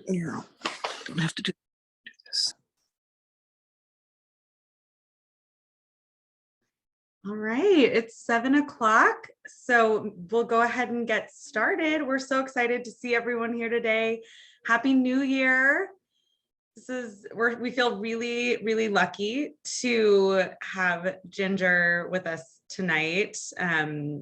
Yeah, don't have to do this. All right, it's 7 o'clock, so we'll go ahead and get started. We're so excited to see everyone here today. Happy New Year. We feel really, really lucky to have Ginger with us tonight.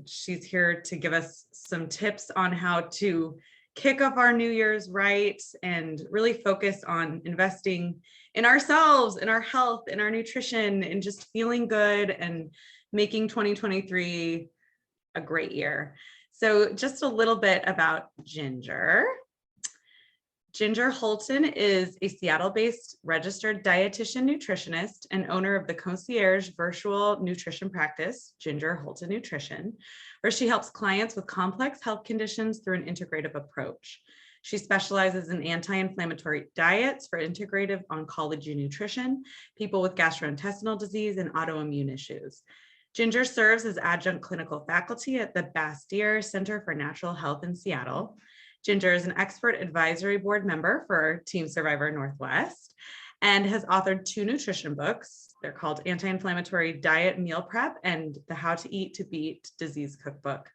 She's here to give us some tips on how to kick off our New Year's right and really focus on investing in ourselves, in our health, in our nutrition, and just feeling good and making 2023 a great year. So just a little bit about Ginger. Ginger Hultin is a Seattle-based registered dietitian nutritionist and owner of the concierge virtual nutrition practice, Ginger Hultin Nutrition, where she helps clients with complex health conditions through an integrative approach. She specializes in anti-inflammatory diets for integrative oncology nutrition, people with gastrointestinal disease, and autoimmune issues. Ginger serves as adjunct clinical faculty at the Bastyr Center for Natural Health in Seattle. Ginger is an expert advisory board member for Team Survivor Northwest and has authored 2 nutrition books. They're called Anti-Inflammatory Diet Meal Prep and the How to Eat to Beat Disease Cookbook.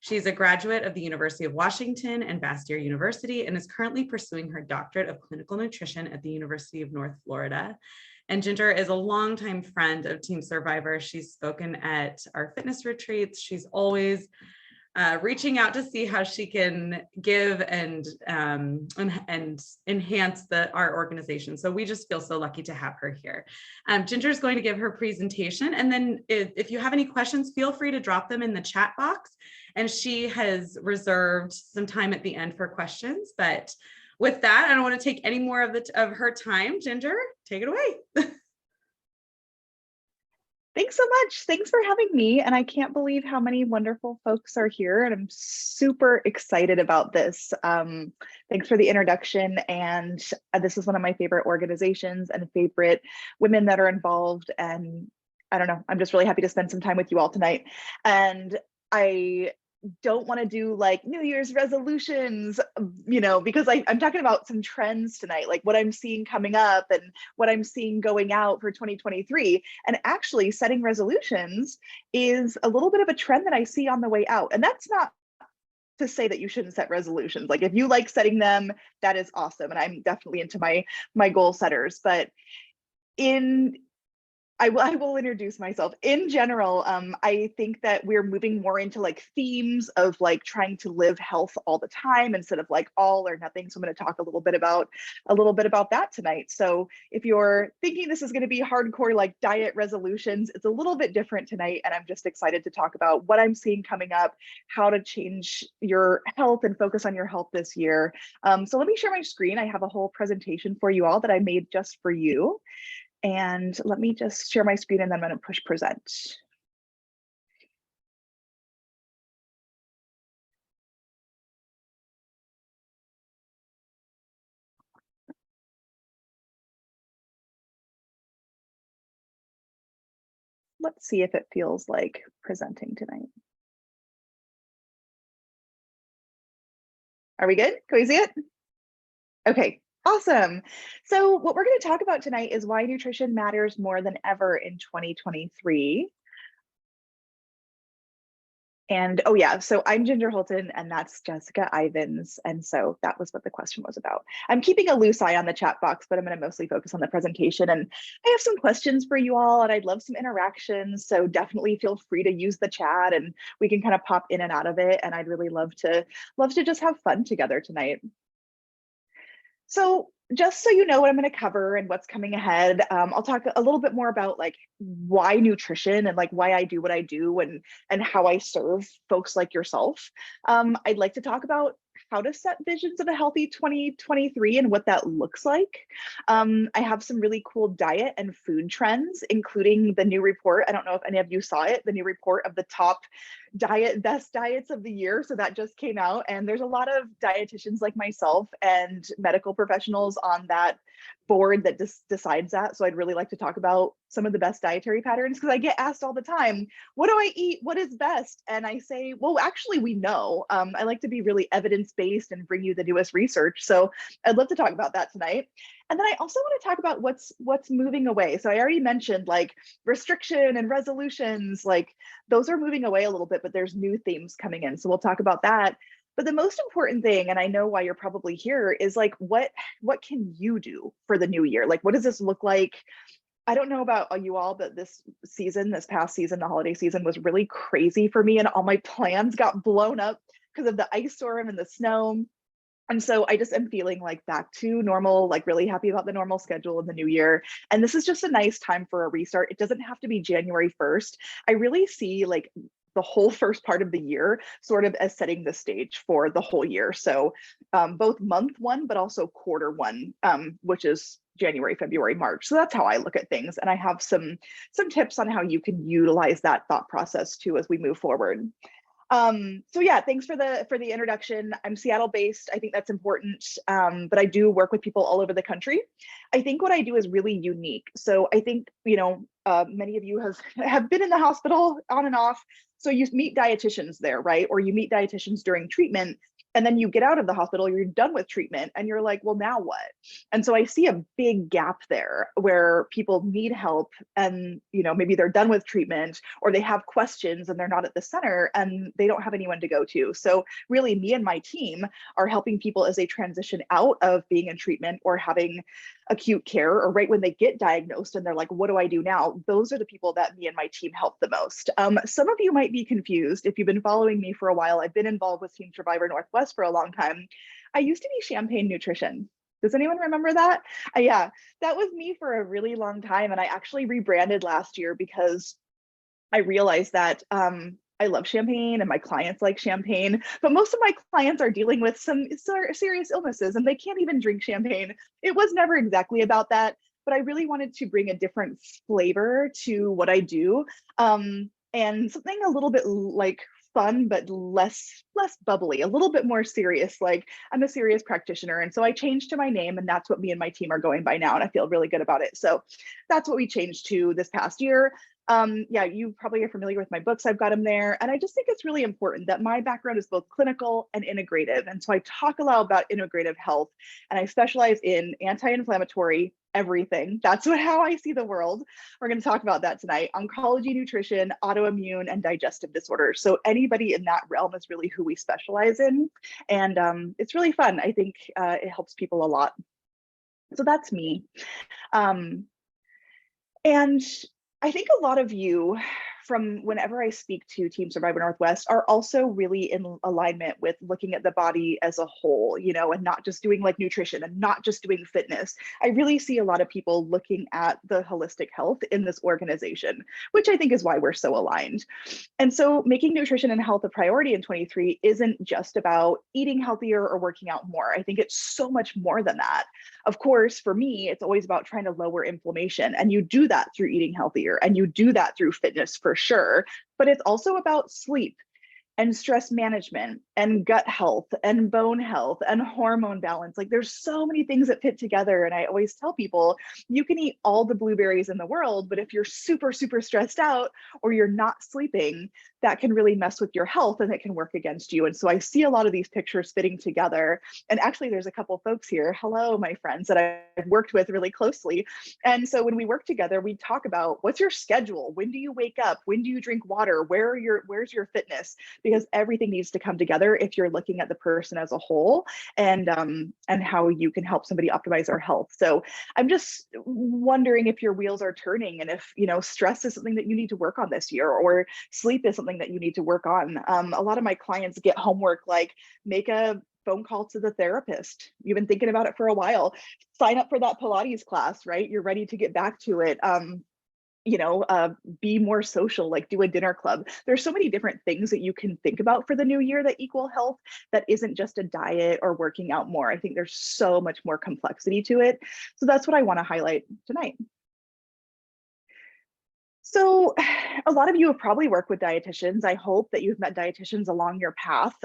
She's a graduate of the University of Washington and Bastyr University and is currently pursuing her doctorate of clinical nutrition at the University of North Florida. And Ginger is a longtime friend of Team Survivor. She's spoken at our fitness retreats. She's always reaching out to see how she can give and enhance our organization. So we just feel so lucky to have her here. Ginger is going to give her presentation, and then if you have any questions, feel free to drop them in the chat box. And she has reserved some time at the end for questions. But with that, I don't want to take any more of her time. Ginger, take it away. Thanks so much. Thanks for having me. And I can't believe how many wonderful folks are here. And I'm super excited about this. Thanks for the introduction. And this is one of my favorite organizations and favorite women that are involved. And I don't know, I'm just really happy to spend some time with you all tonight. And I don't want to do like New Year's resolutions, because I'm talking about some trends tonight, like what I'm seeing coming up and what I'm seeing going out for 2023. And actually setting resolutions is a little bit of a trend that I see on the way out. And that's not to say that you shouldn't set resolutions. Like if you like setting them, that is awesome. And I'm definitely into my goal setters, but I will introduce myself. In general, I think that we're moving more into like themes of like trying to live health all the time instead of like all or nothing. So I'm going to talk a little bit about that tonight. So if you're thinking this is going to be hardcore like diet resolutions, it's a little bit different tonight. And I'm just excited to talk about what I'm seeing coming up, how to change your health and focus on your health this year. So let me share my screen. I have a whole presentation for you all that I made just for you. And let me just share my screen and then I'm going to push present. Let's see if it feels like presenting tonight. Are we good? Can we see it? Okay. Awesome. So what we're going to talk about tonight is why nutrition matters more than ever in 2023. And oh yeah, so I'm Ginger Hultin and that's Jessica Ivins. And so that was what the question was about. I'm keeping a loose eye on the chat box, but I'm going to mostly focus on the presentation. And I have some questions for you all and I'd love some interactions. So definitely feel free to use the chat and we can kind of pop in and out of it. And I'd really love to just have fun together tonight. So just so you know what I'm going to cover and what's coming ahead, I'll talk a little bit more about like why nutrition and like why I do what I do and how I serve folks like yourself. I'd like to talk about how to set visions of a healthy 2023 and what that looks like. I have some really cool diet and food trends, including the new report. I don't know if any of you saw it, the new report of the top best diets of the year. So that just came out, and there's a lot of dietitians like myself and medical professionals on that board that decides that. So I'd really like to talk about some of the best dietary patterns, because I get asked all the time, what do I eat? What is best? And I say, well, actually, we know. I like to be really evidence-based and bring you the newest research. So I'd love to talk about that tonight. And then I also want to talk about what's moving away. So I already mentioned like restriction and resolutions, like those are moving away a little bit, but there's new themes coming in. So we'll talk about that. But the most important thing, and I know why you're probably here, is like, what can you do for the new year? Like, what does this look like? I don't know about you all, but this past season, the holiday season was really crazy for me, and all my plans got blown up because of the ice storm and the snow. And so I just am feeling like back to normal, like really happy about the normal schedule in the new year. And this is just a nice time for a restart. It doesn't have to be January 1st. I really see like the whole first part of the year sort of as setting the stage for the whole year. So both month one, but also quarter one, which is January, February, March. So that's how I look at things. And I have some tips on how you can utilize that thought process too as we move forward. So yeah, thanks for the introduction. I'm Seattle based. I think that's important, but I do work with people all over the country. I think what I do is really unique. So I think, many of you have been in the hospital on and off. So you meet dietitians there, right? Or you meet dietitians during treatment, and then you get out of the hospital, you're done with treatment, and you're like, well, now what? And so I see a big gap there where people need help, and maybe they're done with treatment, or they have questions and they're not at the center and they don't have anyone to go to. So really, me and my team are helping people as they transition out of being in treatment or having acute care, or right when they get diagnosed and they're like, what do I do now? Those are the people that me and my team help the most. Some of you might be confused. If you've been following me for a while, I've been involved with Team Survivor Northwest for a long time. I used to be Champagne Nutrition. Does anyone remember that? Yeah, that was me for a really long time. And I actually rebranded last year because I realized that I love champagne and my clients like champagne, but most of my clients are dealing with some serious illnesses and they can't even drink champagne. It was never exactly about that, but I really wanted to bring a different flavor to what I do, and something a little bit like fun, but less bubbly, a little bit more serious. Like, I'm a serious practitioner. And so I changed to my name, and that's what me and my team are going by now. And I feel really good about it. So that's what we changed to this past year. Yeah, you probably are familiar with my books. I've got them there. And I just think it's really important that my background is both clinical and integrative. And so I talk a lot about integrative health, and I specialize in anti-inflammatory everything. That's how I see the world. We're going to talk about that tonight. Oncology, nutrition, autoimmune, and digestive disorders. So anybody in that realm is really who we specialize in. And it's really fun. I think it helps people a lot. So that's me. And I think a lot of you, from whenever I speak to Team Survivor Northwest, are also really in alignment with looking at the body as a whole, and not just doing like nutrition and not just doing fitness. I really see a lot of people looking at the holistic health in this organization, which I think is why we're so aligned. And so making nutrition and health a priority in 23 isn't just about eating healthier or working out more. I think it's so much more than that. Of course, for me, it's always about trying to lower inflammation, and you do that through eating healthier, and you do that through fitness for sure, but it's also about sleep and stress management and gut health and bone health and hormone balance. Like, there's so many things that fit together. And I always tell people, you can eat all the blueberries in the world, but if you're super, super stressed out or you're not sleeping, that can really mess with your health and it can work against you. And so I see a lot of these pictures fitting together. And actually, there's a couple folks here. Hello, my friends that I've worked with really closely. And so when we work together, we talk about what's your schedule? When do you wake up? When do you drink water? Where's your fitness? Because everything needs to come together if you're looking at the person as a whole, and how you can help somebody optimize their health. So I'm just wondering if your wheels are turning, and if stress is something that you need to work on this year, or sleep is something that you need to work on. A lot of my clients get homework like, make a phone call to the therapist. You've been thinking about it for a while. Sign up for that Pilates class, right? You're ready to get back to it. Be more social, like do a dinner club. There's so many different things that you can think about for the new year that equal health, that isn't just a diet or working out more. I think there's so much more complexity to it. So that's what I want to highlight tonight. So a lot of you have probably worked with dietitians. I hope that you've met dietitians along your path.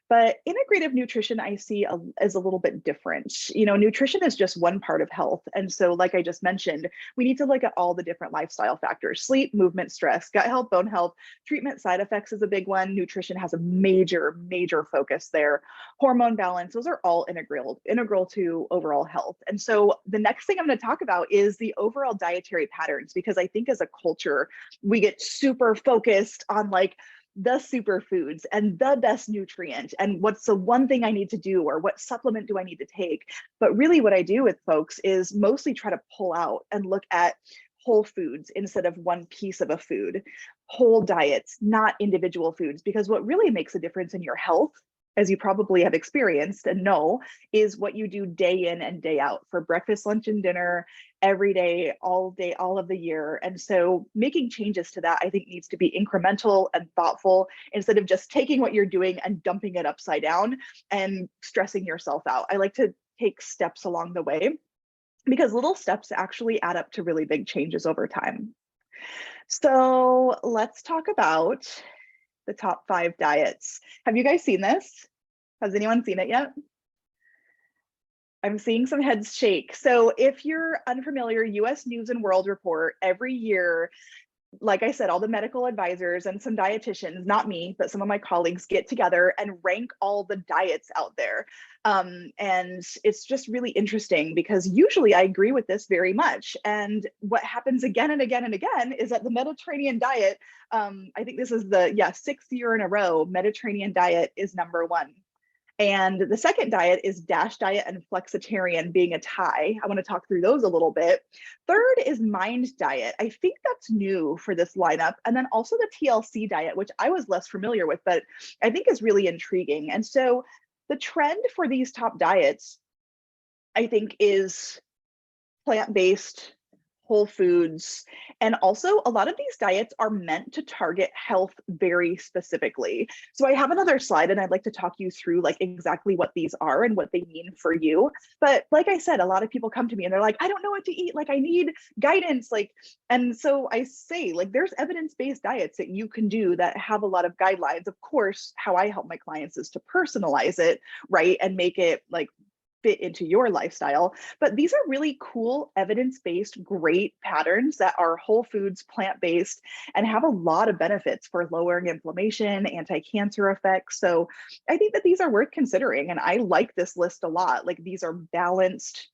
But integrative nutrition I see as a little bit different. You know, nutrition is just one part of health. And so like I just mentioned, we need to look at all the different lifestyle factors: sleep, movement, stress, gut health, bone health, treatment side effects is a big one. Nutrition has a major, major focus there. Hormone balance, those are all integral to overall health. And so the next thing I'm going to talk about is the overall dietary patterns, because I think as a culture, we get super focused on like the superfoods and the best nutrient and what's the one thing I need to do or what supplement do I need to take. But really what I do with folks is mostly try to pull out and look at whole foods instead of one piece of a food, whole diets, not individual foods, because what really makes a difference in your health, as you probably have experienced and know, is what you do day in and day out for breakfast, lunch, and dinner, every day, all of the year. And so making changes to that, I think, needs to be incremental and thoughtful instead of just taking what you're doing and dumping it upside down and stressing yourself out. I like to take steps along the way because little steps actually add up to really big changes over time. So let's talk about the top 5 diets. Have you guys seen this? Has anyone seen it yet? I'm seeing some heads shake. So if you're unfamiliar, US News and World Report every year, like I said, all the medical advisors and some dietitians, not me, but some of my colleagues, get together and rank all the diets out there. And it's just really interesting because usually I agree with this very much. And what happens again and again and again is that the Mediterranean diet, I think this is the 6th year in a row, Mediterranean diet is #1. And the second diet is DASH diet and flexitarian, being a tie. I want to talk through those a little bit. Third is Mind diet. I think that's new for this lineup. And then also the TLC diet, which I was less familiar with, but I think is really intriguing. And so the trend for these top diets, I think, is plant-based, whole foods. And also a lot of these diets are meant to target health very specifically. So I have another slide and I'd like to talk you through like exactly what these are and what they mean for you. But like I said, a lot of people come to me and they're like, I don't know what to eat. Like I need guidance. And so I say, like, there's evidence-based diets that you can do that have a lot of guidelines. Of course, how I help my clients is to personalize it, right? And make it like fit into your lifestyle. But these are really cool, evidence-based, great patterns that are whole foods, plant-based, and have a lot of benefits for lowering inflammation, anti-cancer effects. So I think that these are worth considering. And I like this list a lot. Like, these are balanced,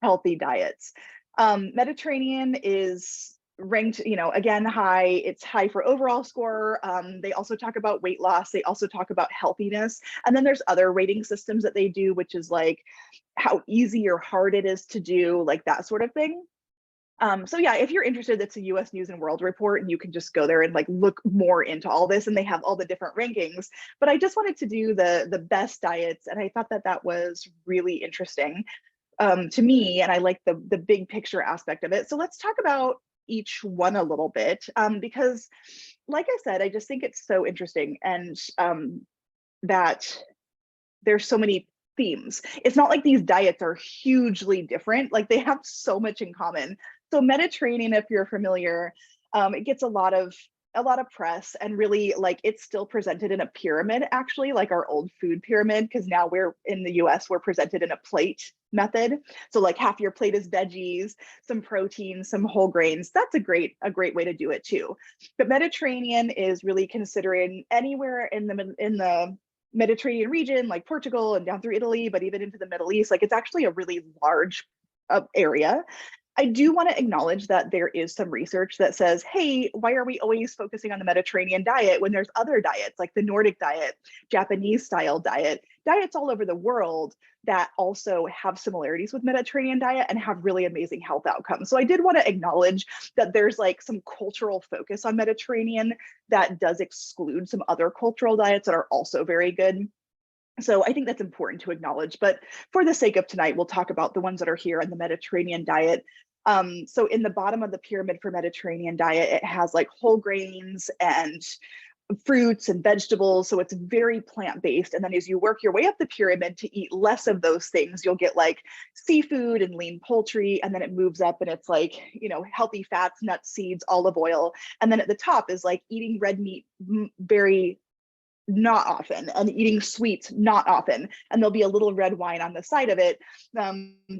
healthy diets. Mediterranean is ranked, again, high. It's high for overall score. They also talk about weight loss. They also talk about healthiness. And then there's other rating systems that they do, which is like how easy or hard it is to do, like that sort of thing. So yeah, if you're interested, that's a US News and World Report, and you can just go there and like look more into all this, and they have all the different rankings. But I just wanted to do the best diets, and I thought that that was really interesting to me, and I like the big picture aspect of it. So let's talk about each one a little bit, because like I said, I just think it's so interesting, and that there's so many themes. It's not like these diets are hugely different, like they have so much in common. So Mediterranean, if you're familiar, it gets a lot of press, and really, like, it's still presented in a pyramid, actually, like our old food pyramid, because now we're in the US, we're presented in a plate method. So like half your plate is veggies, some protein, some whole grains. That's a great way to do it too. But Mediterranean is really considering anywhere in the Mediterranean region, like Portugal and down through Italy, but even into the Middle East. Like, it's actually a really large area. I do want to acknowledge that there is some research that says, hey, why are we always focusing on the Mediterranean diet when there's other diets like the Nordic diet, Japanese style diet, diets all over the world that also have similarities with Mediterranean diet and have really amazing health outcomes. So I did want to acknowledge that there's like some cultural focus on Mediterranean that does exclude some other cultural diets that are also very good. So I think that's important to acknowledge, but for the sake of tonight, we'll talk about the ones that are here in the Mediterranean diet. So in the bottom of the pyramid for Mediterranean diet, it has like whole grains and fruits and vegetables. So it's very plant-based. And then as you work your way up the pyramid to eat less of those things, you'll get like seafood and lean poultry. And then it moves up and it's like, you know, healthy fats, nuts, seeds, olive oil. And then at the top is like eating red meat very not often, and eating sweets not often. And there'll be a little red wine on the side of it,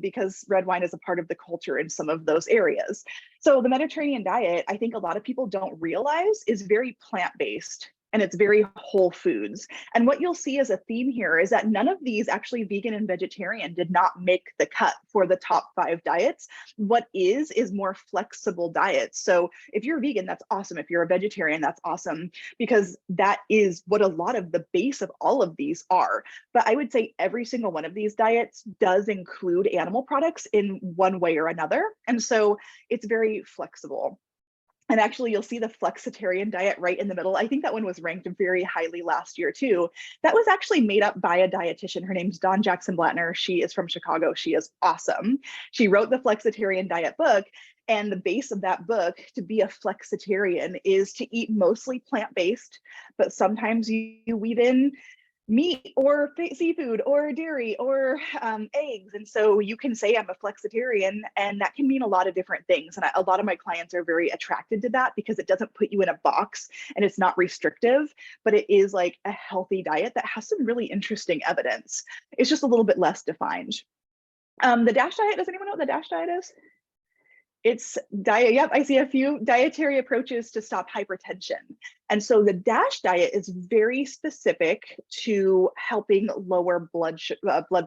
because red wine is a part of the culture in some of those areas. So the Mediterranean diet, I think a lot of people don't realize, is very plant-based, and it's very whole foods. And what you'll see as a theme here is that none of these, actually vegan and vegetarian, did not make the cut for the top 5 diets. What is more flexible diets. So if you're vegan, that's awesome. If you're a vegetarian, that's awesome, because that is what a lot of the base of all of these are. But I would say every single one of these diets does include animal products in one way or another. And so it's very flexible. And actually, you'll see the flexitarian diet right in the middle. I think that one was ranked very highly last year too. That was actually made up by a dietitian. Her name's Dawn Jackson Blattner. She is from Chicago. She is awesome. She wrote the flexitarian diet book. And the base of that book, to be a flexitarian, is to eat mostly plant-based, but sometimes you weave in meat or seafood or dairy or eggs. And so you can say I'm a flexitarian, and that can mean a lot of different things. And a lot of my clients are very attracted to that because it doesn't put you in a box and it's not restrictive, but it is like a healthy diet that has some really interesting evidence. It's just a little bit less defined. The DASH diet, does anyone know what the DASH diet is? It's diet. Yep, I see a few dietary approaches to stop hypertension. And so the DASH diet is very specific to helping lower blood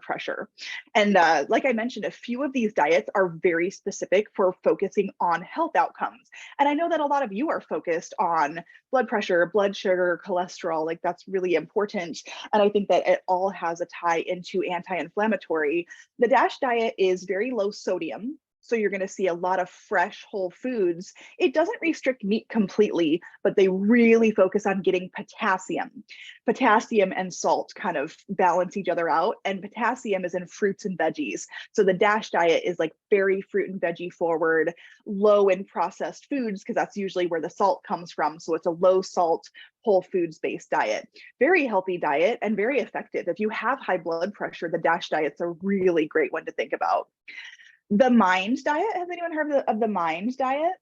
pressure. And like I mentioned, a few of these diets are very specific for focusing on health outcomes. And I know that a lot of you are focused on blood pressure, blood sugar, cholesterol, like that's really important. And I think that it all has a tie into anti-inflammatory. The DASH diet is very low sodium. So you're going to see a lot of fresh whole foods. It doesn't restrict meat completely, but they really focus on getting potassium. Potassium and salt kind of balance each other out, and potassium is in fruits and veggies. So the DASH diet is like very fruit and veggie forward, low in processed foods, because that's usually where the salt comes from. So it's a low salt, whole foods based diet. Very healthy diet and very effective. If you have high blood pressure, the DASH diet's a really great one to think about. The MIND diet, has anyone heard of the MIND diet?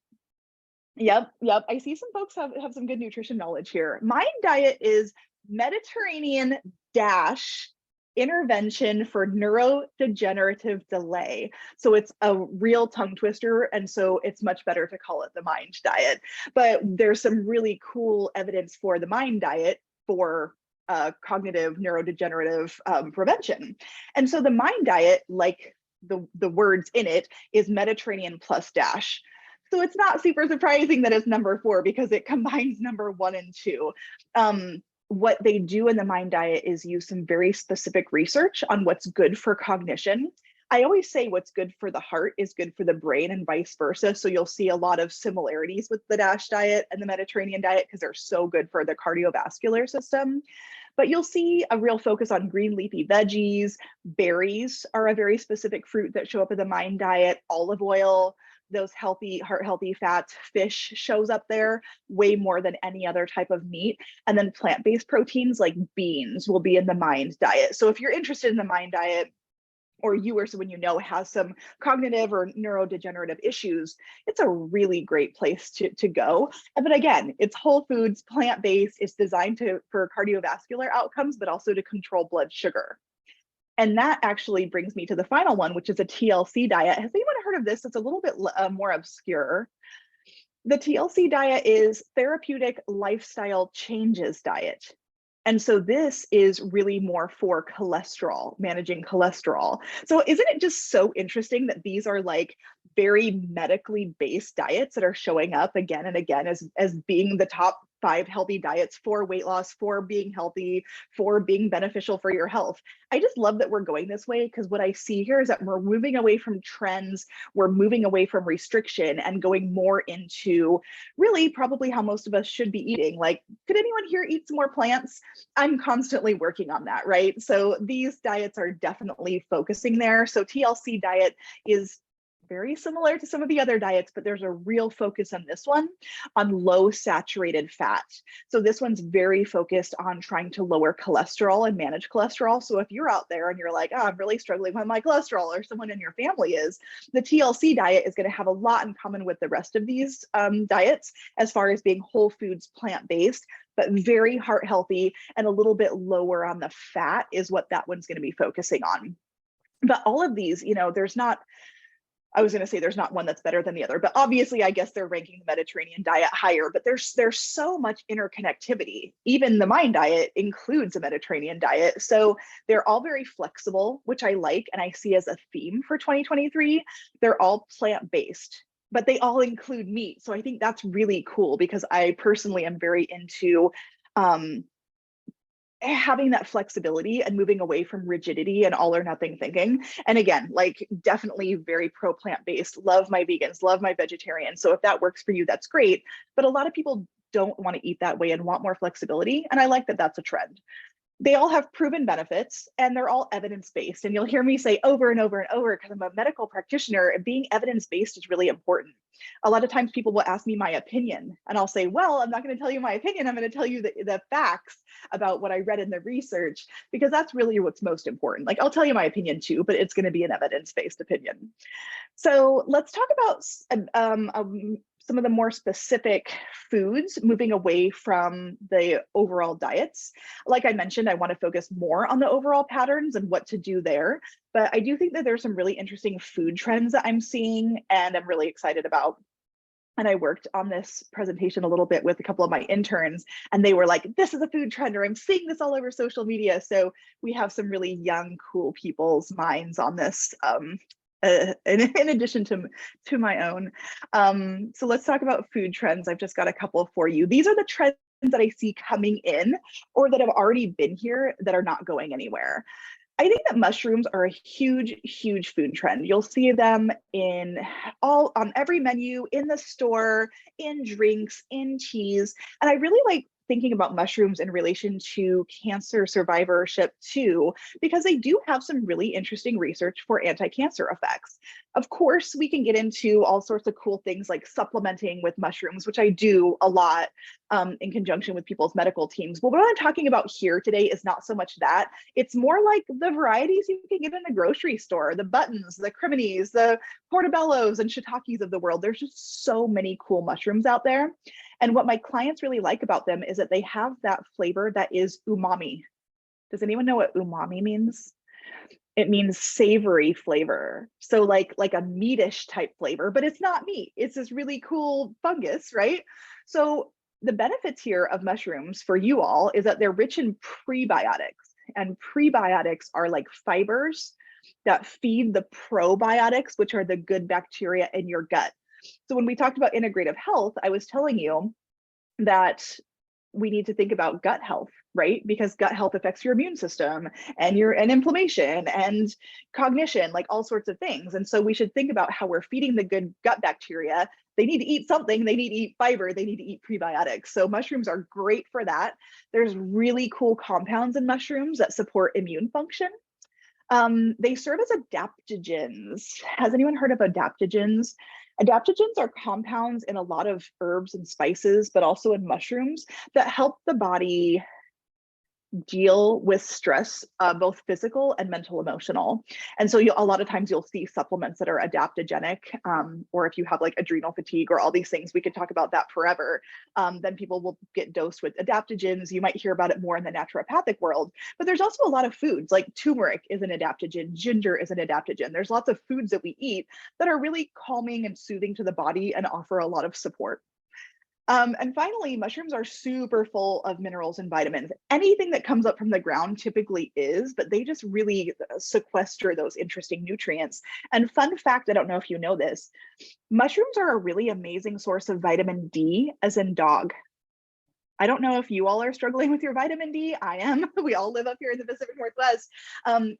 Yep. I see some folks have some good nutrition knowledge here. MIND diet is Mediterranean dash intervention for neurodegenerative delay. So it's a real tongue twister. And so it's much better to call it the MIND diet. But there's some really cool evidence for the MIND diet for cognitive neurodegenerative prevention. And so the MIND diet, like the words in it, is Mediterranean plus DASH. So it's not super surprising that it's number 4 because it combines number 1 and 2. What they do in the MIND diet is use some very specific research on what's good for cognition. I always say what's good for the heart is good for the brain and vice versa. So you'll see a lot of similarities with the DASH diet and the Mediterranean diet because they're so good for the cardiovascular system. But you'll see a real focus on green leafy veggies. Berries are a very specific fruit that show up in the MIND diet. Olive oil, those healthy, heart healthy fats. Fish shows up there way more than any other type of meat. And then plant-based proteins like beans will be in the MIND diet. So if you're interested in the MIND diet, or you or someone you know has some cognitive or neurodegenerative issues, it's a really great place to go. But again, it's whole foods, plant-based. It's designed for cardiovascular outcomes, but also to control blood sugar. And that actually brings me to the final one, which is a TLC diet. Has anyone heard of this? It's a little bit more obscure. The TLC diet is Therapeutic Lifestyle Changes Diet. And so this is really more for cholesterol, managing cholesterol. So isn't it just so interesting that these are like very medically based diets that are showing up again and again as being the top 5 healthy diets for weight loss, for being healthy, for being beneficial for your health. I just love that we're going this way because what I see here is that we're moving away from trends, we're moving away from restriction and going more into really probably how most of us should be eating. Like, could anyone here eat some more plants? I'm constantly working on that, right? So these diets are definitely focusing there. So TLC diet is very similar to some of the other diets, but there's a real focus on this one on low saturated fat. So this one's very focused on trying to lower cholesterol and manage cholesterol. So if you're out there and you're like, oh, I'm really struggling with my cholesterol, or someone in your family is, the TLC diet is going to have a lot in common with the rest of these diets as far as being whole foods, plant-based, but very heart healthy and a little bit lower on the fat is what that one's going to be focusing on. But all of these, you know, there's not, I was going to say there's not one that's better than the other, but obviously I guess they're ranking the Mediterranean diet higher, but there's so much interconnectivity. Even the Mind diet includes a Mediterranean diet. So they're all very flexible, which I like and I see as a theme for 2023. They're all plant-based, but they all include meat. So I think that's really cool because I personally am very into having that flexibility and moving away from rigidity and all or nothing thinking. And again, like definitely very pro plant-based, love my vegans, love my vegetarians. So if that works for you, that's great. But a lot of people don't want to eat that way and want more flexibility. And I like that that's a trend. They all have proven benefits and they're all evidence-based. And you'll hear me say over and over and over, because I'm a medical practitioner, being evidence-based is really important. A lot of times people will ask me my opinion and I'll say, well, I'm not going to tell you my opinion. I'm going to tell you the facts about what I read in the research, because that's really what's most important. Like I'll tell you my opinion too, but it's going to be an evidence-based opinion. So let's talk about some of the more specific foods, moving away from the overall diets. Like I mentioned, I want to focus more on the overall patterns and what to do there. But I do think that there's some really interesting food trends that I'm seeing and I'm really excited about. And I worked on this presentation a little bit with a couple of my interns, and they were like, this is a food trend, or I'm seeing this all over social media. So we have some really young, cool people's minds on this. In addition to my own. So let's talk about food trends. I've just got a couple for you. These are the trends that I see coming in or that have already been here that are not going anywhere. I think that mushrooms are a huge, huge food trend. You'll see them on every menu, in the store, in drinks, in teas. And I really like thinking about mushrooms in relation to cancer survivorship too, because they do have some really interesting research for anti-cancer effects. Of course, we can get into all sorts of cool things like supplementing with mushrooms, which I do a lot in conjunction with people's medical teams. But what I'm talking about here today is not so much that. It's more like the varieties you can get in the grocery store, the buttons, the criminis, the portobellos and shiitakes of the world. There's just so many cool mushrooms out there. And what my clients really like about them is that they have that flavor that is umami. Does anyone know what umami means? It means savory flavor. So like a meatish type flavor, but it's not meat. It's this really cool fungus, right? So the benefits here of mushrooms for you all is that they're rich in prebiotics, and prebiotics are like fibers that feed the probiotics, which are the good bacteria in your gut. So when we talked about integrative health, I was telling you that we need to think about gut health, right? Because gut health affects your immune system and inflammation and cognition, like all sorts of things. And so we should think about how we're feeding the good gut bacteria. They need to eat something, they need to eat fiber, they need to eat prebiotics. So mushrooms are great for that. There's really cool compounds in mushrooms that support immune function. They serve as adaptogens. Has anyone heard of adaptogens? Adaptogens are compounds in a lot of herbs and spices, but also in mushrooms that help the body deal with stress, both physical and mental, emotional. And so a lot of times you'll see supplements that are adaptogenic, or if you have like adrenal fatigue or all these things, we could talk about that forever. Then people will get dosed with adaptogens. You might hear about it more in the naturopathic world, but there's also a lot of foods like turmeric is an adaptogen, ginger is an adaptogen. There's lots of foods that we eat that are really calming and soothing to the body and offer a lot of support. And finally, mushrooms are super full of minerals and vitamins. Anything that comes up from the ground typically is, but they just really sequester those interesting nutrients. And fun fact, I don't know if you know this, mushrooms are a really amazing source of vitamin D, as in dog. I don't know if you all are struggling with your vitamin D. I am. We all live up here in the Pacific Northwest.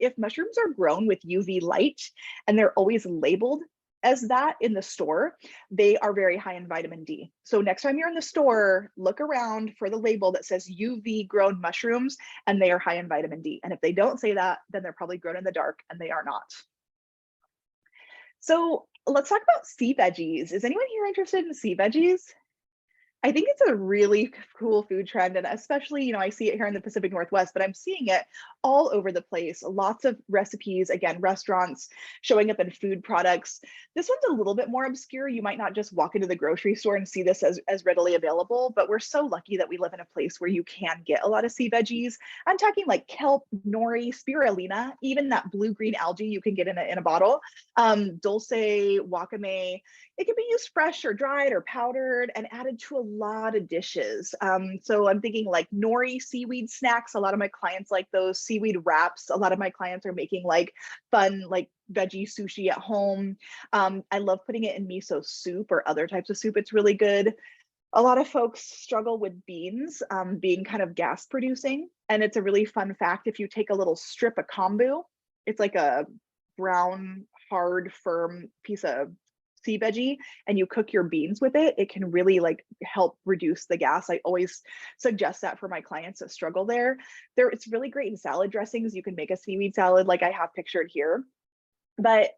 If mushrooms are grown with UV light and they're always labeled as that in the store, they are very high in vitamin D. So next time you're in the store, look around for the label that says UV grown mushrooms and they are high in vitamin D. And if they don't say that, then they're probably grown in the dark and they are not. So let's talk about sea veggies. Is anyone here interested in sea veggies? I think it's a really cool food trend, and especially, I see it here in the Pacific Northwest, but I'm seeing it all over the place. Lots of recipes, again, restaurants showing up in food products. This one's a little bit more obscure. You might not just walk into the grocery store and see this as readily available, but we're so lucky that we live in a place where you can get a lot of sea veggies. I'm talking like kelp, nori, spirulina, even that blue-green algae you can get in a bottle, dulce, wakame. It can be used fresh or dried or powdered and added to a lot of dishes. So I'm thinking like nori seaweed snacks. A lot of my clients like those seaweed wraps. A lot of my clients are making like fun, like veggie sushi at home. I love putting it in miso soup or other types of soup. It's really good. A lot of folks struggle with beans being kind of gas producing. And it's a really fun fact. If you take a little strip of kombu, it's like a brown, hard, firm piece of sea veggie, and you cook your beans with it, it can really like help reduce the gas. I always suggest that for my clients that struggle there. It's really great in salad dressings. You can make a seaweed salad like I have pictured here. But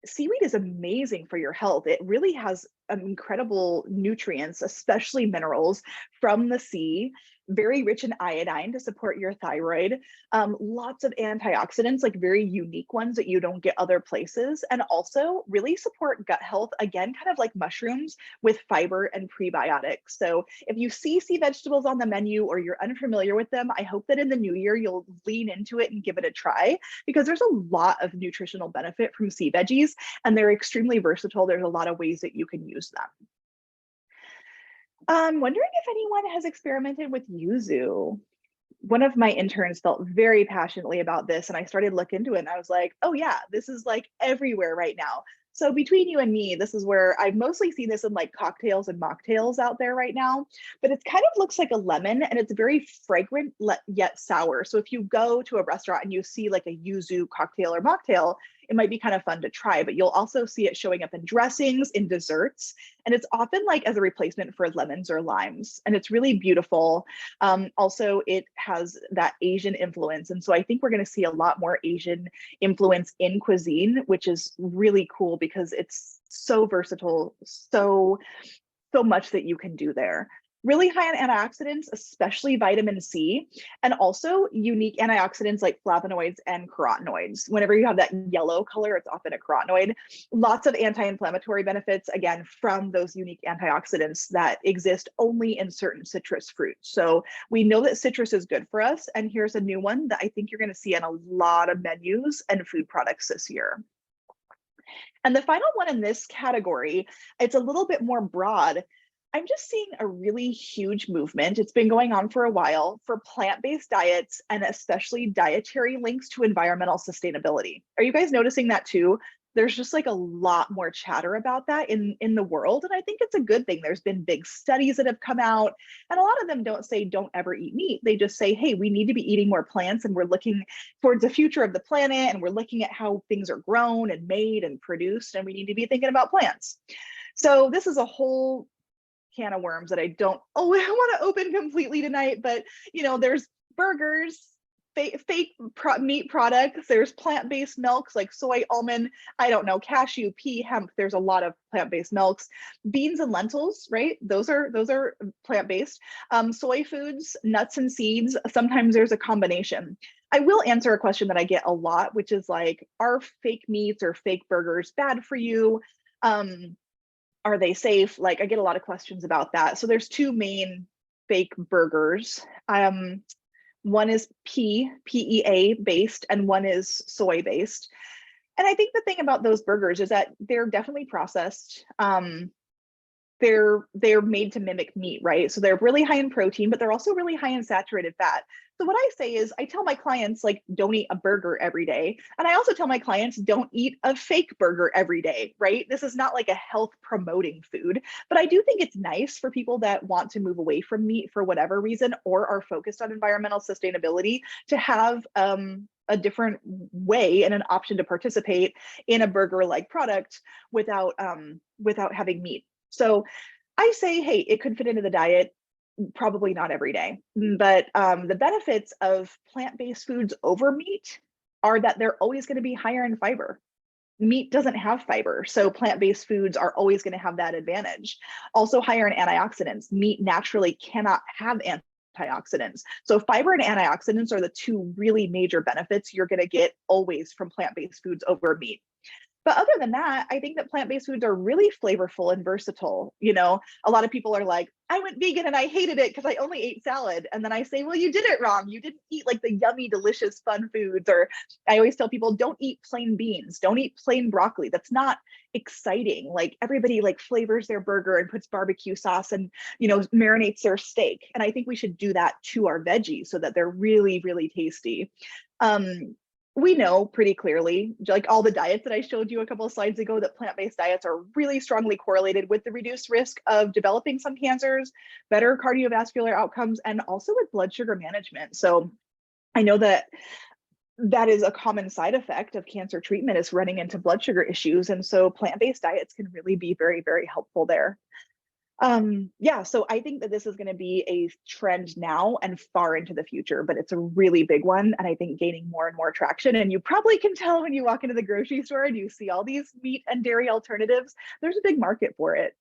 seaweed is amazing for your health. It really has incredible nutrients, especially minerals from the sea, very rich in iodine to support your thyroid, lots of antioxidants, like very unique ones that you don't get other places, and also really support gut health, again, kind of like mushrooms with fiber and prebiotics. So if you see sea vegetables on the menu or you're unfamiliar with them, I hope that in the new year, you'll lean into it and give it a try, because there's a lot of nutritional benefit from sea veggies, and they're extremely versatile. There's a lot of ways that you can use them. I'm wondering if anyone has experimented with yuzu. One of my interns felt very passionately about this, and I started to look into it, and I was like, oh yeah, this is like everywhere right now. So between you and me, this is where I've mostly seen this in like cocktails and mocktails out there right now, but it kind of looks like a lemon, and it's very fragrant yet sour. So if you go to a restaurant and you see like a yuzu cocktail or mocktail, it might be kind of fun to try, but you'll also see it showing up in dressings, in desserts, and it's often like as a replacement for lemons or limes, and it's really beautiful. Also, it has that Asian influence, and so I think we're going to see a lot more Asian influence in cuisine, which is really cool because it's so versatile, so much that you can do there. Really high in antioxidants, especially vitamin C, and also unique antioxidants like flavonoids and carotenoids. Whenever you have that yellow color, it's often a carotenoid. Lots of anti-inflammatory benefits, again, from those unique antioxidants that exist only in certain citrus fruits. So we know that citrus is good for us, and here's a new one that I think you're going to see in a lot of menus and food products this year. And the final one in this category, it's a little bit more broad. I'm just seeing a really huge movement. It's been going on for a while for plant-based diets, and especially dietary links to environmental sustainability. Are you guys noticing that too? There's just like a lot more chatter about that in the world, and I think it's a good thing. There's been big studies that have come out, and a lot of them don't say don't ever eat meat. They just say, hey, we need to be eating more plants, and we're looking towards the future of the planet, and we're looking at how things are grown and made and produced, and we need to be thinking about plants. So this is a whole can of worms that I don't want to open completely tonight, but there's burgers, fake meat products, there's plant-based milks like soy, almond, I don't know, cashew, pea, hemp. There's a lot of plant-based milks. Beans and lentils, right? Those are plant-based. Soy foods, nuts and seeds. Sometimes there's a combination. I will answer a question that I get a lot, which is like, are fake meats or fake burgers bad for you? Are they safe? Like, I get a lot of questions about that. So there's two main fake burgers. One is PEA based, and one is soy based. And I think the thing about those burgers is that they're definitely processed. They're made to mimic meat, right? So they're really high in protein, but they're also really high in saturated fat. So what I say is I tell my clients, like, don't eat a burger every day. And I also tell my clients, don't eat a fake burger every day, right? This is not like a health promoting food, but I do think it's nice for people that want to move away from meat for whatever reason, or are focused on environmental sustainability, to have a different way and an option to participate in a burger-like product without having meat. So I say, hey, it could fit into the diet, probably not every day, but the benefits of plant-based foods over meat are that they're always going to be higher in fiber. meat doesn't have fiber, so plant-based foods are always going to have that advantage. Also higher in antioxidants. Meat naturally cannot have antioxidants. So fiber and antioxidants are the two really major benefits you're going to get always from plant-based foods over meat. But other than that, I think that plant-based foods are really flavorful and versatile. You know, a lot of people are like, I went vegan and I hated it because I only ate salad. And then I say, well, you did it wrong. You didn't eat like the yummy, delicious, fun foods. Or I always tell people, don't eat plain beans. Don't eat plain broccoli. That's not exciting. Like everybody like flavors their burger and puts barbecue sauce and, you know, marinates their steak. And I think we should do that to our veggies so that they're really, really tasty. We know pretty clearly, like all the diets that I showed you a couple of slides ago, that plant-based diets are really strongly correlated with the reduced risk of developing some cancers, better cardiovascular outcomes, and also with blood sugar management. So I know that that is a common side effect of cancer treatment, is running into blood sugar issues. And so plant-based diets can really be very, very helpful there. Yeah, so I think that this is going to be a trend now and far into the future, but it's a really big one. And I think gaining more and more traction. And you probably can tell when you walk into the grocery store and you see all these meat and dairy alternatives, there's a big market for it.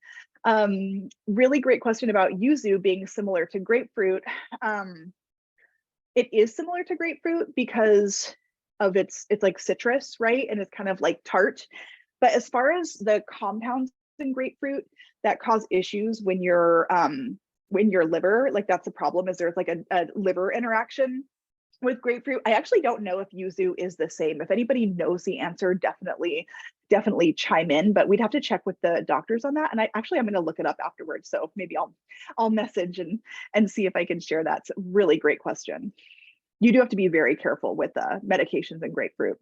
Really great question about yuzu being similar to grapefruit. It is similar to grapefruit because of it's like citrus, right? And it's kind of like tart. But as far as the compounds in grapefruit that cause issues when your liver, like that's a problem, is there's like a liver interaction with grapefruit. I actually don't know if yuzu is the same. If anybody knows the answer, definitely chime in, but we'd have to check with the doctors on that. And I'm going to look it up afterwards. So maybe I'll message and see if I can share that. It's a really great question. You do have to be very careful with medications and grapefruit.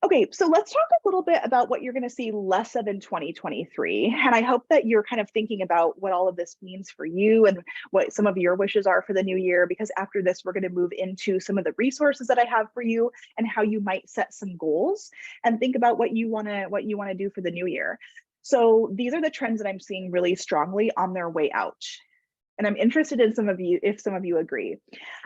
Okay, so let's talk a little bit about what you're going to see less of in 2023. And I hope that you're kind of thinking about what all of this means for you and what some of your wishes are for the new year, because after this, we're going to move into some of the resources that I have for you and how you might set some goals and think about what you want to do for the new year. So these are the trends that I'm seeing really strongly on their way out. And I'm interested in if some of you agree.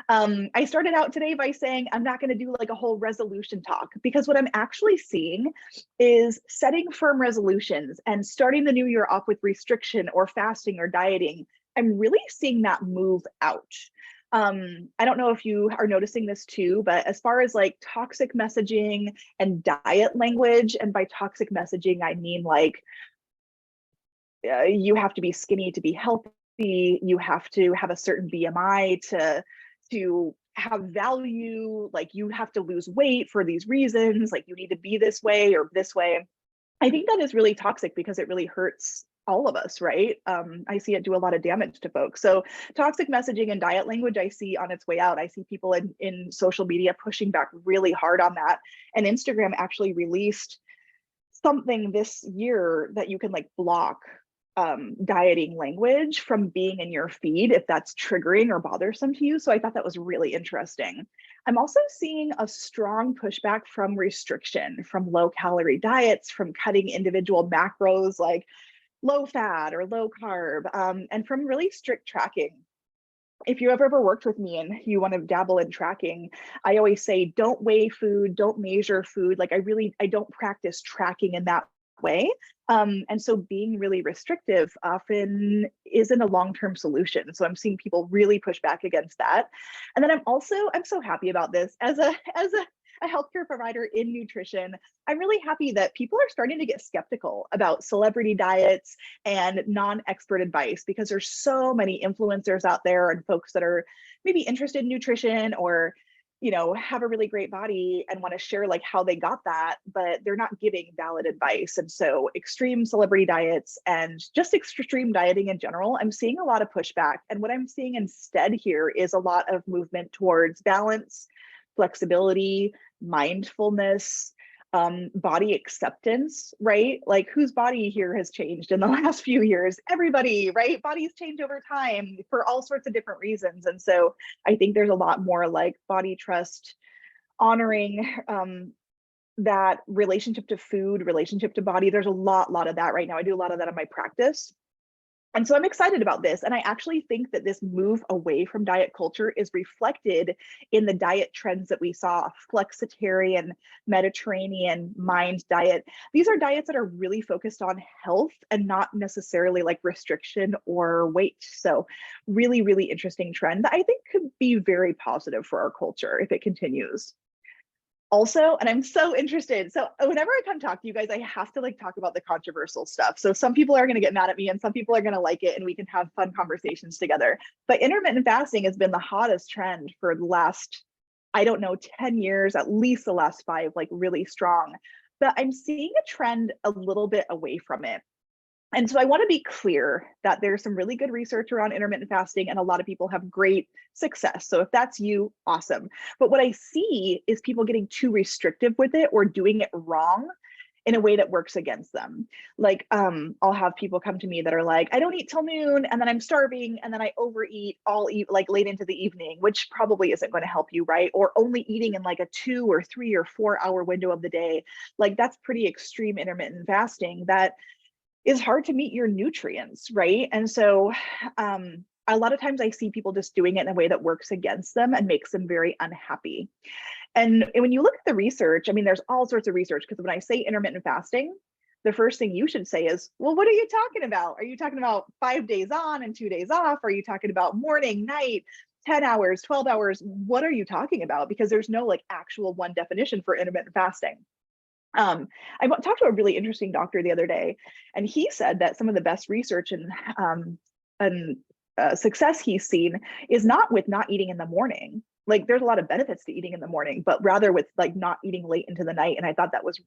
I started out today by saying I'm not going to do like a whole resolution talk, because what I'm actually seeing is setting firm resolutions and starting the new year off with restriction or fasting or dieting. I'm really seeing that move out. I don't know if you are noticing this too, but as far as like toxic messaging and diet language, and by toxic messaging, I mean like you have to be skinny to be healthy. You have to have a certain BMI to have value, like you have to lose weight for these reasons, like you need to be this way or this way. I think that is really toxic because it really hurts all of us, right? I see it do a lot of damage to folks. So toxic messaging and diet language, I see on its way out. I see people in social media pushing back really hard on that. And Instagram actually released something this year that you can like block dieting language from being in your feed if that's triggering or bothersome to you. So I thought that was really interesting. I'm also seeing a strong pushback from restriction, from low calorie diets, from cutting individual macros like low fat or low carb, and from really strict tracking. If you have ever worked with me and you want to dabble in tracking, I always say, don't weigh food, don't measure food. Like I don't practice tracking in that way. And so being really restrictive often isn't a long-term solution. So I'm seeing people really push back against that. And then I'm so happy about this as a healthcare provider in nutrition. I'm really happy that people are starting to get skeptical about celebrity diets and non-expert advice, because there's so many influencers out there and folks that are maybe interested in nutrition or have a really great body and want to share like how they got that, but they're not giving valid advice. And so extreme celebrity diets and just extreme dieting in general, I'm seeing a lot of pushback. And what I'm seeing instead here is a lot of movement towards balance, flexibility, mindfulness, body acceptance, right? Like whose body here has changed in the last few years? Everybody, right? Bodies change over time for all sorts of different reasons. And so I think there's a lot more like body trust, honoring that relationship to food, relationship to body. There's a lot of that right now. I do a lot of that in my practice. And so I'm excited about this. And I actually think that this move away from diet culture is reflected in the diet trends that we saw: flexitarian, Mediterranean, mind diet. These are diets that are really focused on health and not necessarily like restriction or weight. So really, really interesting trend that I think could be very positive for our culture if it continues. Also, and I'm so interested. So whenever I come talk to you guys, I have to like talk about the controversial stuff. So some people are going to get mad at me and some people are going to like it and we can have fun conversations together. But intermittent fasting has been the hottest trend for the last, I don't know, 10 years, at least the last 5, like really strong. But I'm seeing a trend a little bit away from it. And so I want to be clear that there's some really good research around intermittent fasting and a lot of people have great success. So if that's you, awesome. But what I see is people getting too restrictive with it or doing it wrong in a way that works against them. Like I'll have people come to me that are like, I don't eat till noon and then I'm starving and then I overeat all like late into the evening, which probably isn't going to help you, right? Or only eating in like a 2 or 3 or 4 hour window of the day. Like that's pretty extreme intermittent fasting that is hard to meet your nutrients, right? And so a lot of times I see people just doing it in a way that works against them and makes them very unhappy. And when you look at the research, I mean, there's all sorts of research, because when I say intermittent fasting, the first thing you should say is, well, what are you talking about? Are you talking about 5 days on and 2 days off? Are you talking about morning, night, 10 hours, 12 hours? What are you talking about? Because there's no like actual one definition for intermittent fasting. I talked to a really interesting doctor the other day, and he said that some of the best research and success he's seen is not with not eating in the morning. Like there's a lot of benefits to eating in the morning, but rather with like not eating late into the night. And I thought that was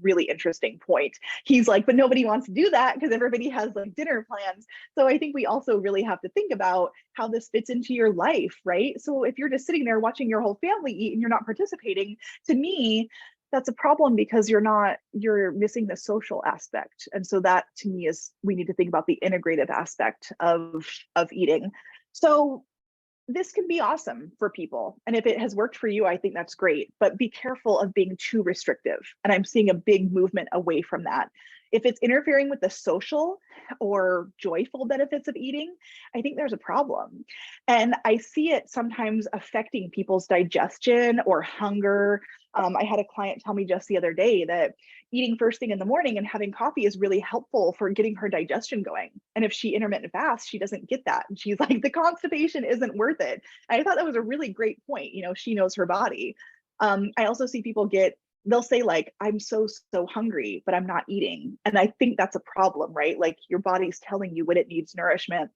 really interesting point. He's like, but nobody wants to do that because everybody has like dinner plans. So I think we also really have to think about how this fits into your life, right? So if you're just sitting there watching your whole family eat and you're not participating, to me, that's a problem because you're missing the social aspect. And so that to me is, we need to think about the integrative aspect of eating. So this can be awesome for people. And if it has worked for you, I think that's great, but be careful of being too restrictive. And I'm seeing a big movement away from that. If it's interfering with the social or joyful benefits of eating, I think there's a problem. And I see it sometimes affecting people's digestion or hunger. I had a client tell me just the other day that eating first thing in the morning and having coffee is really helpful for getting her digestion going. And if she intermittent fasts, she doesn't get that. And she's like, the constipation isn't worth it. And I thought that was a really great point. You know, she knows her body. I also see people they'll say like, I'm so hungry, but I'm not eating. And I think that's a problem, right? Like your body's telling you when it needs nourishment.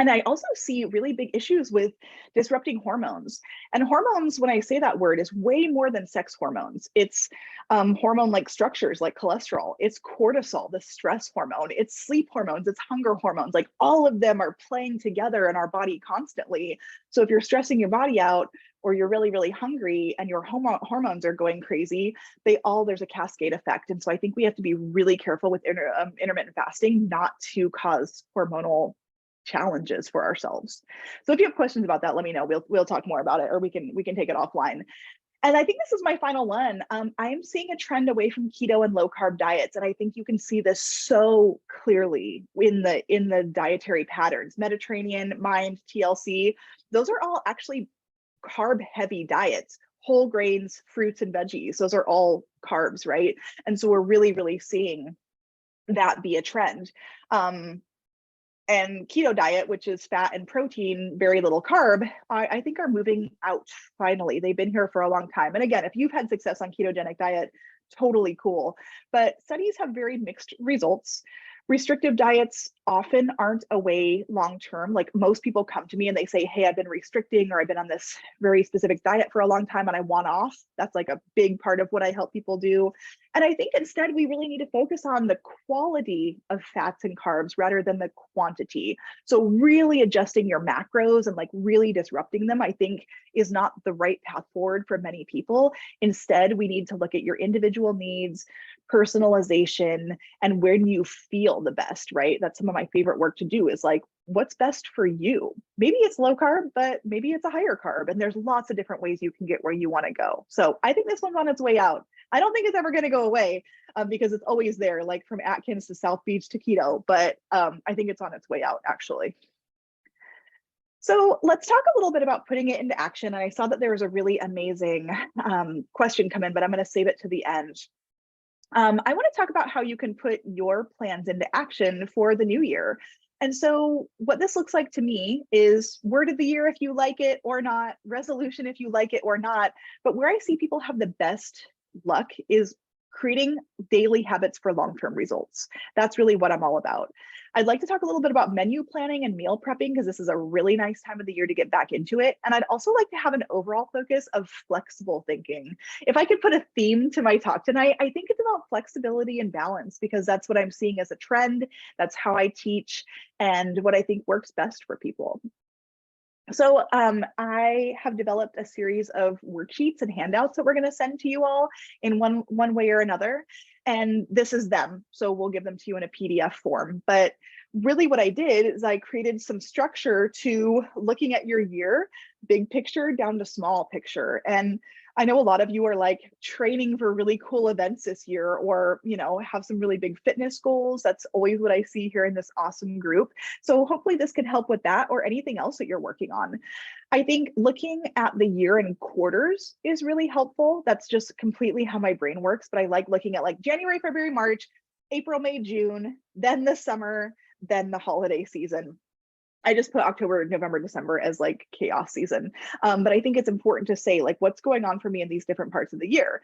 And I also see really big issues with disrupting hormones. And hormones, when I say that word, is way more than sex hormones. It's hormone-like structures like cholesterol. It's cortisol, the stress hormone. It's sleep hormones. It's hunger hormones. Like all of them are playing together in our body constantly. So if you're stressing your body out, or you're really, really hungry and your hormones are going crazy, there's a cascade effect. And so I think we have to be really careful with intermittent fasting not to cause hormonal challenges for ourselves. So if you have questions about that, let me know. We'll talk more about it, or we can take it offline. And I think this is my final one. I am seeing a trend away from keto and low carb diets, and I think you can see this so clearly in the dietary patterns. Mediterranean, Mind, TLC, those are all actually carb heavy diets. Whole grains, fruits and veggies, those are all carbs, right? And so we're really, really seeing that be a trend. And keto diet, which is fat and protein, very little carb, I think are moving out finally. They've been here for a long time. And again, if you've had success on ketogenic diet, totally cool. But studies have very mixed results. Restrictive diets often aren't a way long-term. Like most people come to me and they say, hey, I've been restricting, or I've been on this very specific diet for a long time and I want off. That's like a big part of what I help people do. And I think instead we really need to focus on the quality of fats and carbs rather than the quantity. So really adjusting your macros and like really disrupting them, I think is not the right path forward for many people. Instead, we need to look at your individual needs, personalization, and when you feel the best, right? That's some of my favorite work to do, is like, what's best for you? Maybe it's low carb, but maybe it's a higher carb. And there's lots of different ways you can get where you want to go. So I think this one's on its way out. I don't think it's ever going to go away because it's always there, like from Atkins to South Beach to keto, but I think it's on its way out actually. So let's talk a little bit about putting it into action. And I saw that there was a really amazing question come in, but I'm going to save it to the end. I want to talk about how you can put your plans into action for the new year. And so what this looks like to me is word of the year if you like it or not, resolution if you like it or not. But where I see people have the best luck is creating daily habits for long-term results. That's really what I'm all about. I'd like to talk a little bit about menu planning and meal prepping because this is a really nice time of the year to get back into it. And I'd also like to have an overall focus of flexible thinking. If I could put a theme to my talk tonight, I think it's about flexibility and balance because that's what I'm seeing as a trend. That's how I teach and what I think works best for people. So I have developed a series of worksheets and handouts that we're going to send to you all in one way or another. And this is them. So we'll give them to you in a PDF form. But really what I did is I created some structure to looking at your year, big picture down to small picture. And I know a lot of you are like training for really cool events this year or, you know, have some really big fitness goals. That's always what I see here in this awesome group. So hopefully this can help with that or anything else that you're working on. I think looking at the year in quarters is really helpful. That's just completely how my brain works. But I like looking at like January, February, March, April, May, June, then the summer, then the holiday season. I just put October, November, December as like chaos season. But I think it's important to say like what's going on for me in these different parts of the year.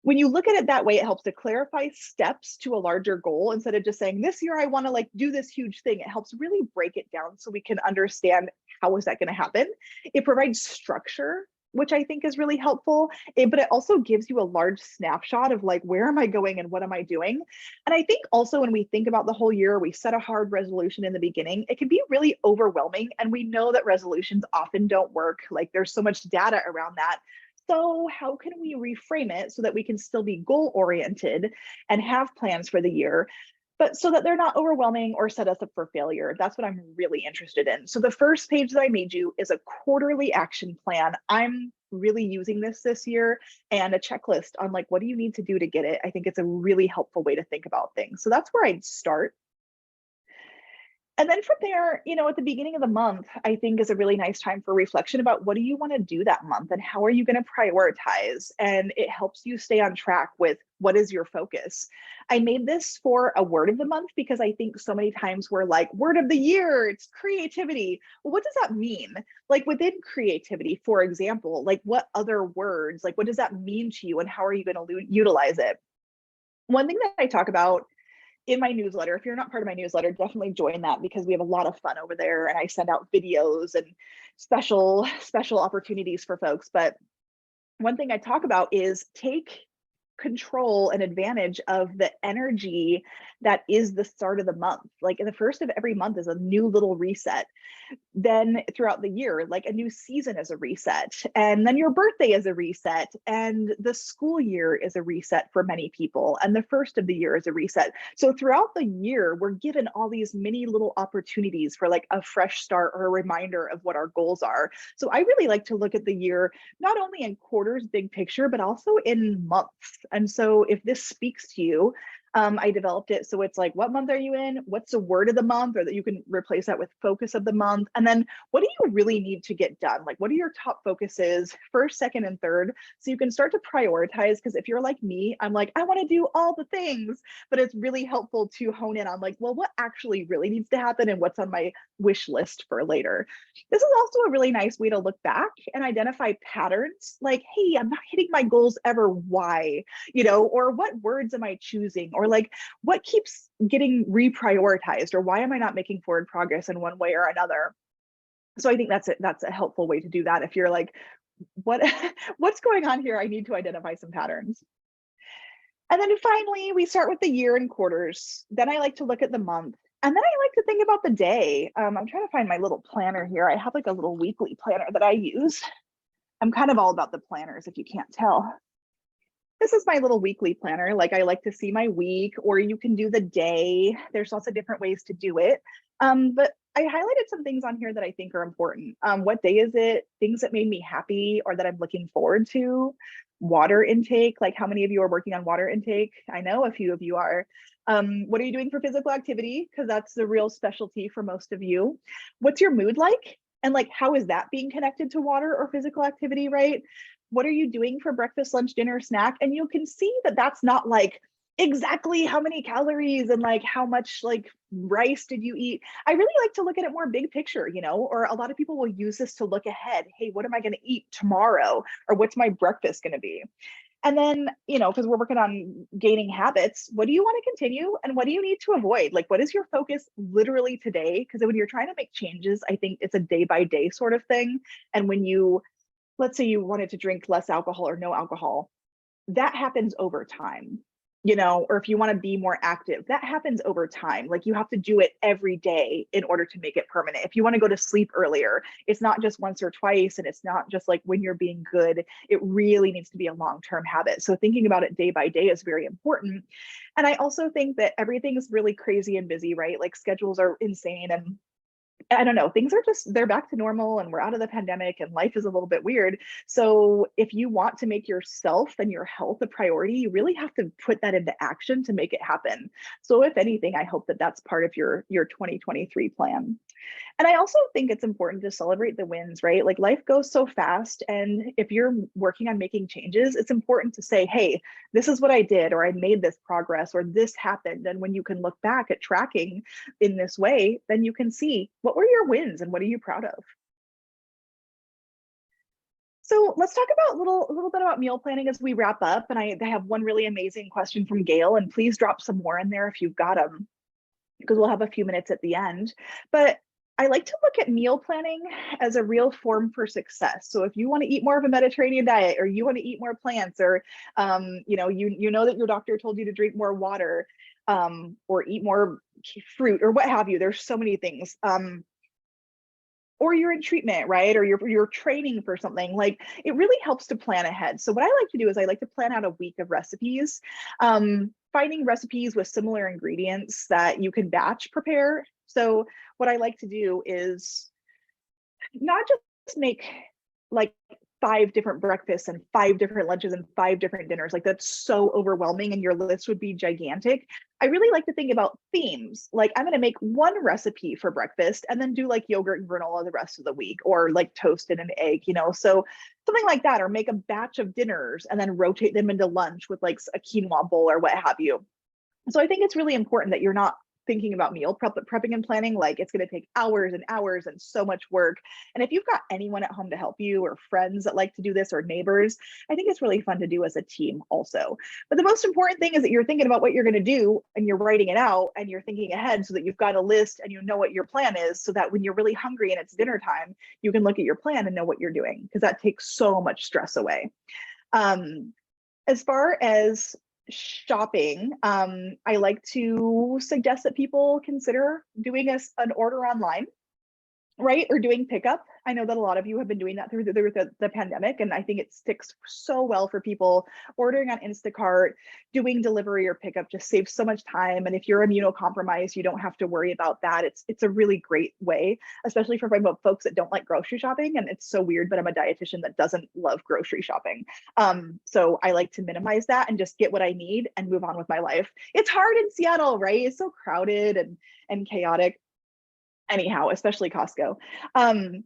When you look at it that way, it helps to clarify steps to a larger goal instead of just saying this year I want to like do this huge thing. It helps really break it down so we can understand how is that going to happen. It provides structure, which I think is really helpful, but it also gives you a large snapshot of like, where am I going and what am I doing? And I think also when we think about the whole year, we set a hard resolution in the beginning, it can be really overwhelming. And we know that resolutions often don't work. Like there's so much data around that. So how can we reframe it so that we can still be goal oriented and have plans for the year, but so that they're not overwhelming or set us up for failure? That's what I'm really interested in. So the first page that I made you is a quarterly action plan. I'm really using this year and a checklist on like, what do you need to do to get it? I think it's a really helpful way to think about things. So that's where I'd start. And then from there, you know, at the beginning of the month, I think is a really nice time for reflection about what do you want to do that month and how are you going to prioritize? And it helps you stay on track with what is your focus. I made this for a word of the month because I think so many times we're like, word of the year, it's creativity. Well, what does that mean? Like within creativity, for example, like what other words, like what does that mean to you and how are you going to utilize it? One thing that I talk about in my newsletter, if you're not part of my newsletter, definitely join that because we have a lot of fun over there and I send out videos and special opportunities for folks. But one thing I talk about is take control and advantage of the energy that is the start of the month. Like in the first of every month is a new little reset. Then throughout the year, like a new season is a reset. And then your birthday is a reset. And the school year is a reset for many people. And the first of the year is a reset. So throughout the year, we're given all these mini little opportunities for like a fresh start or a reminder of what our goals are. So I really like to look at the year, not only in quarters, big picture, but also in months. And so if this speaks to you, I developed it so it's like, what month are you in? What's the word of the month? Or that you can replace that with focus of the month. And then what do you really need to get done? Like, what are your top focuses, first, second, and third? So you can start to prioritize, because if you're like me, I'm like, I want to do all the things, but it's really helpful to hone in on like, well, what actually really needs to happen and what's on my wish list for later. This is also a really nice way to look back and identify patterns like, hey, I'm not hitting my goals ever. Why? You know, or what words am I choosing? Or like, what keeps getting reprioritized? Or why am I not making forward progress in one way or another? So I think that's a helpful way to do that. If you're like, what's going on here? I need to identify some patterns. And then finally, we start with the year and quarters. Then I like to look at the month. And then I like to think about the day. I'm trying to find my little planner here. I have like a little weekly planner that I use. I'm kind of all about the planners, if you can't tell. this is my little weekly planner. Like I like to see my week, or you can do the day. There's lots of different ways to do it. But I highlighted some things on here that I think are important. What day is it? Things that made me happy or that I'm looking forward to. Water intake, like how many of you are working on water intake? I know a few of you are. What are you doing for physical activity? Because that's the real specialty for most of you. What's your mood like? And like, how is that being connected to water or physical activity, right? What are you doing for breakfast, lunch, dinner, snack? And you can see that that's not like exactly how many calories and like how much like rice did you eat. I really like to look at it more big picture, you know, or a lot of people will use this to look ahead. Hey, what am I going to eat tomorrow? Or what's my breakfast going to be? And then, you know, because we're working on gaining habits, what do you want to continue and what do you need to avoid? Like, what is your focus literally today? Because when you're trying to make changes, I think it's a day by day sort of thing. And when you, let's say you wanted to drink less alcohol or no alcohol, that happens over time, you know, or if you want to be more active, that happens over time. Like you have to do it every day in order to make it permanent. If you want to go to sleep earlier, it's not just once or twice, and it's not just like when you're being good. It really needs to be a long-term habit. So thinking about it day by day is very important. And I also think that everything is really crazy and busy, right? Like schedules are insane, and I don't know, things are just, they're back to normal and we're out of the pandemic and life is a little bit weird. So if you want to make yourself and your health a priority, you really have to put that into action to make it happen. So if anything, I hope that that's part of your 2023 plan. And I also think it's important to celebrate the wins, right? Like life goes so fast. And if you're working on making changes, it's important to say, hey, this is what I did, or I made this progress, or this happened. And when you can look back at tracking in this way, then you can see what were your wins and what are you proud of? So let's talk about a little bit about meal planning as we wrap up. And I have one really amazing question from Gail, and please drop some more in there if you've got them, because we'll have a few minutes at the end. But I like to look at meal planning as a real form for success. So if you want to eat more of a Mediterranean diet, or you want to eat more plants, or you know that your doctor told you to drink more water, or eat more fruit, or what have you. There's so many things. Or you're in treatment, right? Or you're training for something. Like it really helps to plan ahead. So what I like to do is I like to plan out a week of recipes, finding recipes with similar ingredients that you can batch prepare. So what I like to do is not just make like 5 different breakfasts and 5 different lunches and 5 different dinners. Like that's so overwhelming and your list would be gigantic. I really like to think about themes. Like I'm going to make one recipe for breakfast and then do like yogurt and granola the rest of the week, or like toast and an egg, you know, so something like that, or make a batch of dinners and then rotate them into lunch with like a quinoa bowl or what have you. So I think it's really important that you're not thinking about meal prepping and planning like it's going to take hours and hours and so much work. And if you've got anyone at home to help you, or friends that like to do this, or neighbors, I think it's really fun to do as a team also. But the most important thing is that you're thinking about what you're going to do and you're writing it out and you're thinking ahead, so that you've got a list and you know what your plan is, so that when you're really hungry and it's dinner time, you can look at your plan and know what you're doing, because that takes so much stress away. As far as shopping, I like to suggest that people consider doing an order online, right? Or doing pickup. I know that a lot of you have been doing that through the pandemic, and I think it sticks so well for people. Ordering on Instacart, doing delivery or pickup just saves so much time. And if you're immunocompromised, you don't have to worry about that. It's a really great way, especially for folks that don't like grocery shopping. And it's so weird, but I'm a dietitian that doesn't love grocery shopping. So I like to minimize that and just get what I need and move on with my life. It's hard in Seattle, right? It's so crowded and chaotic. Anyhow, especially Costco.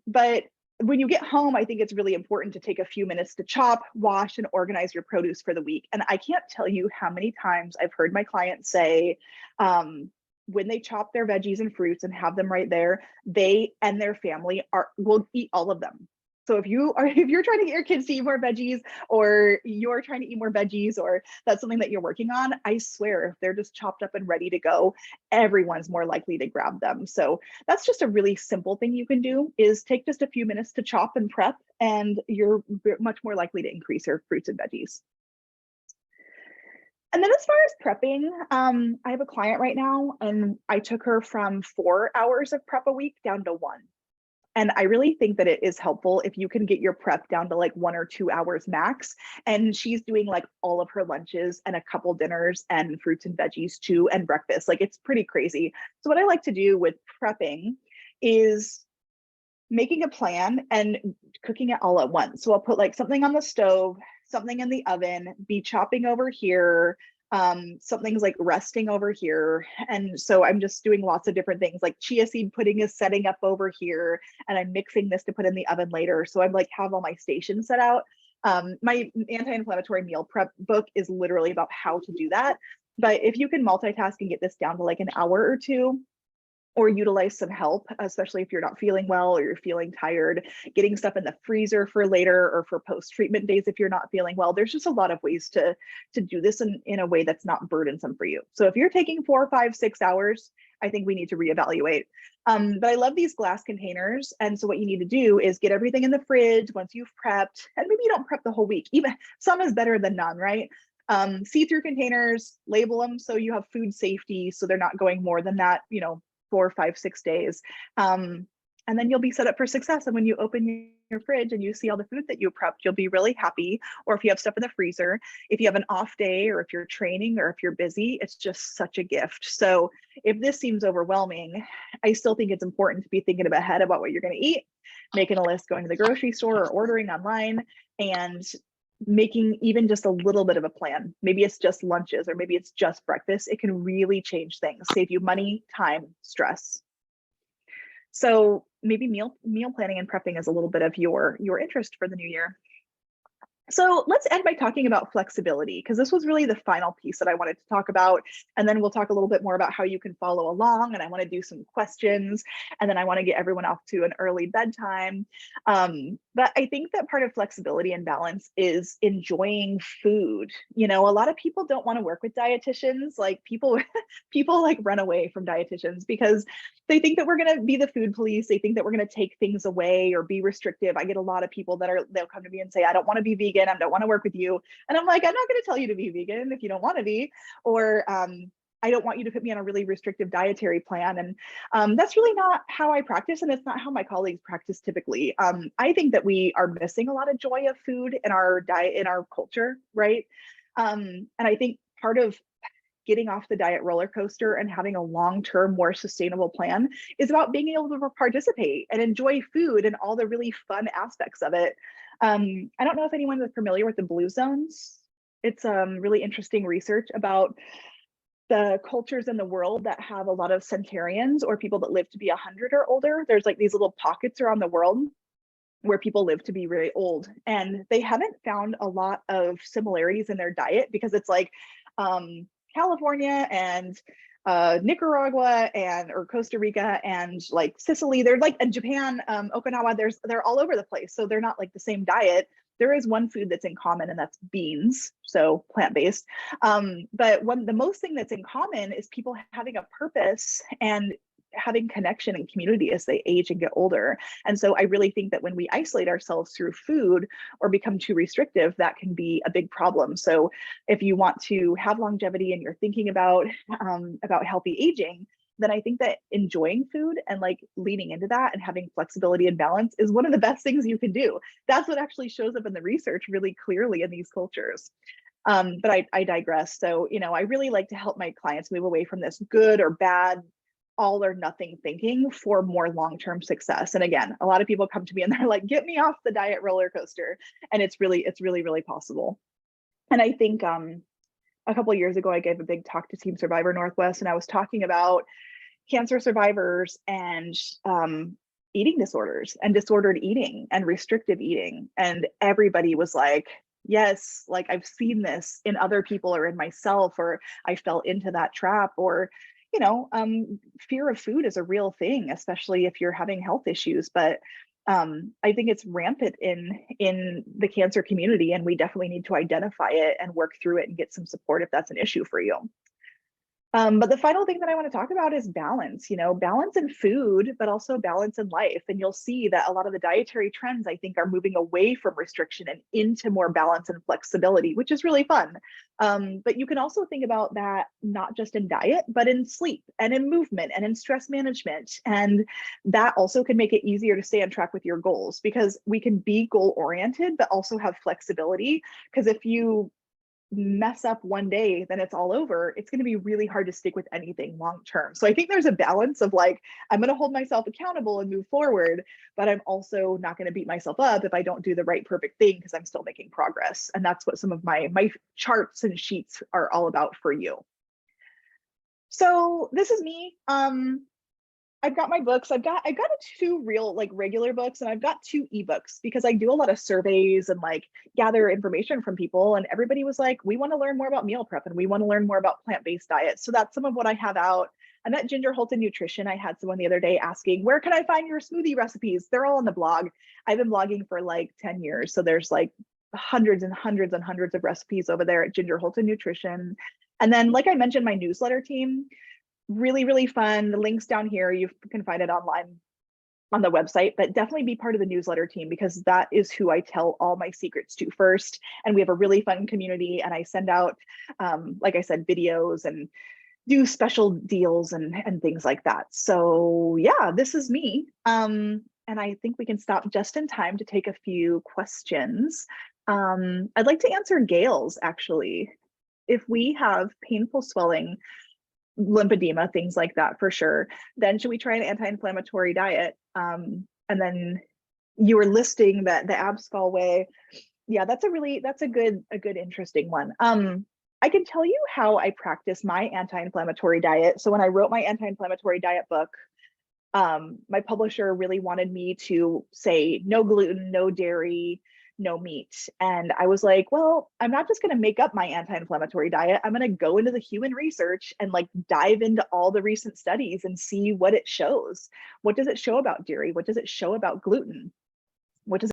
But when you get home, I think it's really important to take a few minutes to chop, wash, and organize your produce for the week. And I can't tell you how many times I've heard my clients say, when they chop their veggies and fruits and have them right there, they and their family will eat all of them. So if you're trying to get your kids to eat more veggies, or you're trying to eat more veggies, or that's something that you're working on, I swear, if they're just chopped up and ready to go, everyone's more likely to grab them. So that's just a really simple thing you can do, is take just a few minutes to chop and prep, and you're much more likely to increase your fruits and veggies. And then as far as prepping, I have a client right now, and I took her from 4 hours of prep a week down to 1. And I really think that it is helpful if you can get your prep down to like 1 or 2 hours max. And she's doing like all of her lunches and a couple dinners and fruits and veggies too, and breakfast. Like it's pretty crazy. So what I like to do with prepping is making a plan and cooking it all at once. So I'll put like something on the stove, something in the oven, be chopping over here, something's like resting over here. And so I'm just doing lots of different things, like chia seed pudding is setting up over here, and I'm mixing this to put in the oven later. So I'm like have all my stations set out. My anti-inflammatory meal prep book is literally about how to do that. But if you can multitask and get this down to like an hour or two, or utilize some help, especially if you're not feeling well or you're feeling tired, getting stuff in the freezer for later or for post-treatment days if you're not feeling well. There's just a lot of ways to do this in a way that's not burdensome for you. So if you're taking 4, 5, 6 hours, I think we need to reevaluate. But I love these glass containers. And so what you need to do is get everything in the fridge once you've prepped, and maybe you don't prep the whole week. Even some is better than none, right? See-through containers, label them so you have food safety, so they're not going more than that, 4, 5, 6 days. And then you'll be set up for success. And when you open your fridge and you see all the food that you prepped, you'll be really happy. Or if you have stuff in the freezer, if you have an off day, or if you're training, or if you're busy, it's just such a gift. So if this seems overwhelming, I still think it's important to be thinking ahead about what you're going to eat, making a list, going to the grocery store or ordering online, and making even just a little bit of a plan. Maybe it's just lunches, or maybe it's just breakfast. It can really change things, save you money, time, stress. So maybe meal planning and prepping is a little bit of your interest for the new year. So let's end by talking about flexibility, because this was really the final piece that I wanted to talk about. And then we'll talk a little bit more about how you can follow along. And I want to do some questions, and then I want to get everyone off to an early bedtime. But I think that part of flexibility and balance is enjoying food. A lot of people don't want to work with dietitians. Like people like run away from dietitians because they think that we're going to be the food police. They think that we're going to take things away or be restrictive. I get a lot of people they'll come to me and say, I don't want to be vegan. I don't want to work with you. And I'm like, I'm not going to tell you to be vegan if you don't want to be, or I don't want you to put me on a really restrictive dietary plan. And that's really not how I practice. And it's not how my colleagues practice typically. I think that we are missing a lot of joy of food in our diet, in our culture, right? And I think part of getting off the diet roller coaster and having a long-term, more sustainable plan is about being able to participate and enjoy food and all the really fun aspects of it. I don't know if anyone is familiar with the blue zones. It's really interesting research about the cultures in the world that have a lot of centenarians, or people that live to be 100 or older. There's like these little pockets around the world where people live to be really old, and they haven't found a lot of similarities in their diet, because it's like California and Nicaragua or Costa Rica and like Sicily, they're like, and Japan, Okinawa, they're all over the place. So they're not like the same diet. There is one food that's in common, and that's beans, so plant-based. But the most thing that's in common is people having a purpose and having connection and community as they age and get older. And so I really think that when we isolate ourselves through food or become too restrictive, that can be a big problem. So if you want to have longevity and you're thinking about healthy aging, then I think that enjoying food and like leaning into that and having flexibility and balance is one of the best things you can do. That's what actually shows up in the research really clearly in these cultures. But I digress. So, I really like to help my clients move away from this good or bad, all or nothing thinking for more long-term success. And again, a lot of people come to me and they're like, get me off the diet roller coaster. And it's really, really possible. And I think a couple of years ago, I gave a big talk to Team Survivor Northwest, and I was talking about cancer survivors and eating disorders and disordered eating and restrictive eating. And everybody was like, yes, like I've seen this in other people or in myself, or I fell into that trap, or fear of food is a real thing, especially if you're having health issues. But I think it's rampant in the cancer community, and we definitely need to identify it and work through it and get some support if that's an issue for you. But the final thing that I want to talk about is balance, balance in food, but also balance in life. And you'll see that a lot of the dietary trends, I think, are moving away from restriction and into more balance and flexibility, which is really fun. But you can also think about that not just in diet, but in sleep and in movement and in stress management. And that also can make it easier to stay on track with your goals, because we can be goal oriented, but also have flexibility. Because if you mess up one day, then it's all over. It's going to be really hard to stick with anything long term. So I think there's a balance of like, I'm going to hold myself accountable and move forward, but I'm also not going to beat myself up if I don't do the right perfect thing, because I'm still making progress. And that's what some of my charts and sheets are all about for you. So this is me. I've got my books. I've got two real like regular books, and I've got two ebooks, because I do a lot of surveys and like gather information from people, and everybody was like, we want to learn more about meal prep and we want to learn more about plant-based diets. So that's some of what I have out. I met Ginger Hultin Nutrition. I had someone the other day asking, where can I find your smoothie recipes? They're all on the blog. I've been blogging for like 10 years. So there's like hundreds and hundreds and hundreds of recipes over there at Ginger Hultin Nutrition. And then, like I mentioned, my newsletter team, really, really fun. The link's down here. You can find it online on the website, but definitely be part of the newsletter team, because that is who I tell all my secrets to first. And we have a really fun community, and I send out, like I said, videos and do special deals and things like that. So yeah, this is me. And I think we can stop just in time to take a few questions. I'd like to answer Gail's, actually. If we have painful swelling, lymphedema, things like that, for sure, then should we try an anti-inflammatory diet? And then you were listing that the abs fall away. Yeah, that's a good interesting one. I can tell you how I practice my anti-inflammatory diet. So when I wrote my anti-inflammatory diet book, my publisher really wanted me to say no gluten, no dairy, no meat. And I was like, well, I'm not just going to make up my anti-inflammatory diet. I'm going to go into the human research and like dive into all the recent studies and see what it shows. What does it show about dairy? What does it show about gluten? What does